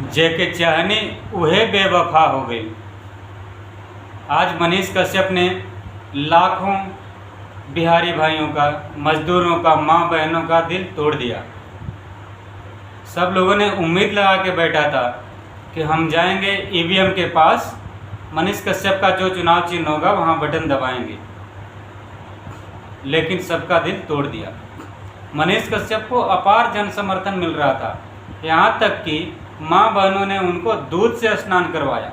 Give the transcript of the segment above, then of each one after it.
जेके चाहनी उहे बेवफा हो गई। आज मनीष कश्यप ने लाखों बिहारी भाइयों का, मजदूरों का, माँ बहनों का दिल तोड़ दिया। सब लोगों ने उम्मीद लगा के बैठा था कि हम जाएंगे ईवीएम के पास, मनीष कश्यप का जो चुनाव चिन्ह होगा वहाँ बटन दबाएंगे, लेकिन सबका दिल तोड़ दिया। मनीष कश्यप को अपार जन समर्थन मिल रहा था, यहाँ तक कि माँ बहनों ने उनको दूध से स्नान करवाया।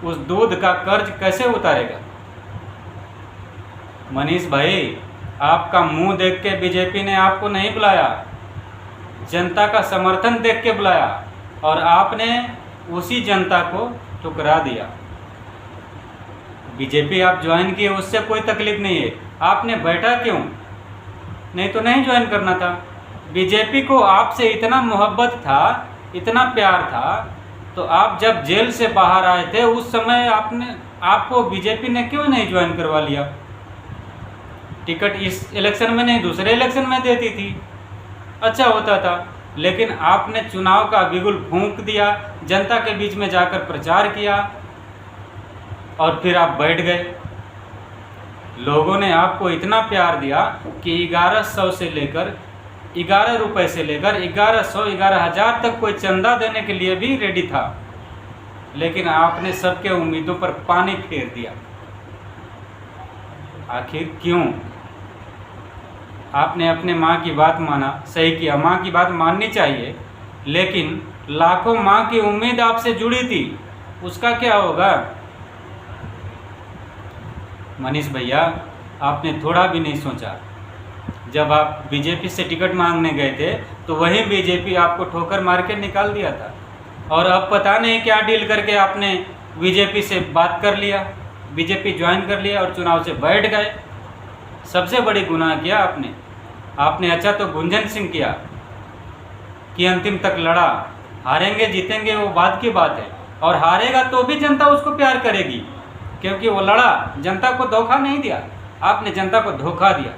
उस दूध का कर्ज कैसे उतारेगा? मनीष भाई, आपका मुंह देख के बीजेपी ने आपको नहीं बुलाया, जनता का समर्थन देख के बुलाया, और आपने उसी जनता को ठुकरा दिया। बीजेपी आप ज्वाइन किए, उससे कोई तकलीफ नहीं है, आपने बैठा क्यों? नहीं तो नहीं ज्वाइन करना था। बीजेपी को आपसे इतना मोहब्बत था, इतना प्यार था, तो आप जब जेल से बाहर आए थे उस समय आपको बीजेपी ने क्यों नहीं ज्वाइन करवा लिया? टिकट इस इलेक्शन में नहीं, दूसरे इलेक्शन में देती थी, अच्छा होता था। लेकिन आपने चुनाव का बिगुल फूंक दिया, जनता के बीच में जाकर प्रचार किया और फिर आप बैठ गए। लोगों ने आपको इतना प्यार दिया कि 1100 से लेकर 11 रुपये से लेकर 1100-11,000 तक कोई चंदा देने के लिए भी रेडी था, लेकिन आपने सबके उम्मीदों पर पानी फेर दिया। आखिर क्यों? आपने अपने माँ की बात माना, सही किया, माँ की बात माननी चाहिए, लेकिन लाखों माँ की उम्मीद आपसे जुड़ी थी, उसका क्या होगा? मनीष भैया, आपने थोड़ा भी नहीं सोचा। जब आप बीजेपी से टिकट मांगने गए थे तो वही बीजेपी आपको ठोकर मार के निकाल दिया था, और अब पता नहीं क्या डील करके आपने बीजेपी से बात कर लिया, बीजेपी ज्वाइन कर लिया और चुनाव से बैठ गए। सबसे बड़ी गुनाह किया आपने। अच्छा तो गुंजन सिंह किया कि अंतिम तक लड़ा, हारेंगे जीतेंगे वो बात की बात है, और हारेगा तो भी जनता उसको प्यार करेगी, क्योंकि वो लड़ा, जनता को धोखा नहीं दिया, आपने जनता को धोखा दिया।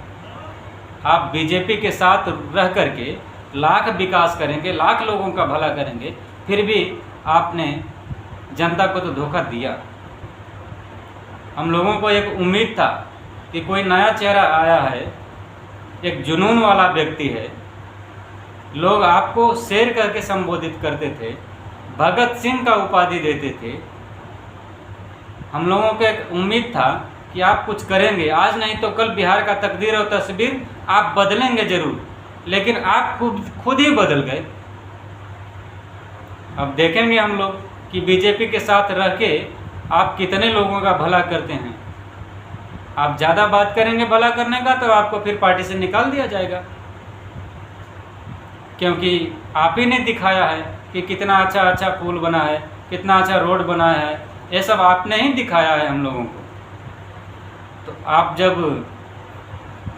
आप बीजेपी के साथ रह करके लाख विकास करेंगे, लाख लोगों का भला करेंगे, फिर भी आपने जनता को तो धोखा दिया। हम लोगों को एक उम्मीद था कि कोई नया चेहरा आया है, एक जुनून वाला व्यक्ति है। लोग आपको शेर करके संबोधित करते थे, भगत सिंह का उपाधि देते थे। हम लोगों को एक उम्मीद था कि आप कुछ करेंगे, आज नहीं तो कल बिहार का तकदीर और तस्वीर आप बदलेंगे जरूर, लेकिन आप खुद ही बदल गए। अब देखेंगे हम लोग कि बीजेपी के साथ रह के आप कितने लोगों का भला करते हैं। आप ज़्यादा बात करेंगे भला करने का तो आपको फिर पार्टी से निकाल दिया जाएगा, क्योंकि आप ही ने दिखाया है कि कितना अच्छा पुल बना है, कितना अच्छा रोड बना है, ये सब आपने ही दिखाया है हम लोगों को। तो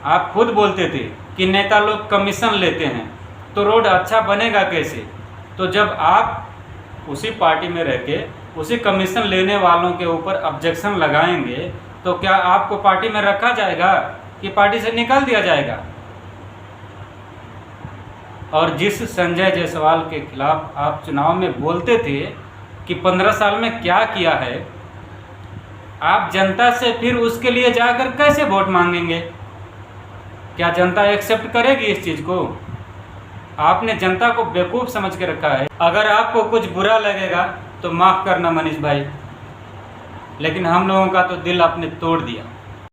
आप खुद बोलते थे कि नेता लोग कमीशन लेते हैं, तो रोड अच्छा बनेगा कैसे? तो जब आप उसी पार्टी में रह के उसी कमीशन लेने वालों के ऊपर ऑब्जेक्शन लगाएंगे, तो क्या आपको पार्टी में रखा जाएगा कि पार्टी से निकाल दिया जाएगा? और जिस संजय जायसवाल के खिलाफ आप चुनाव में बोलते थे कि 15 साल में क्या किया है, आप जनता से फिर उसके लिए जाकर कैसे वोट मांगेंगे? क्या जनता एक्सेप्ट करेगी इस चीज़ को? आपने जनता को बेवकूफ़ समझ के रखा है। अगर आपको कुछ बुरा लगेगा तो माफ़ करना मनीष भाई, लेकिन हम लोगों का तो दिल आपने तोड़ दिया।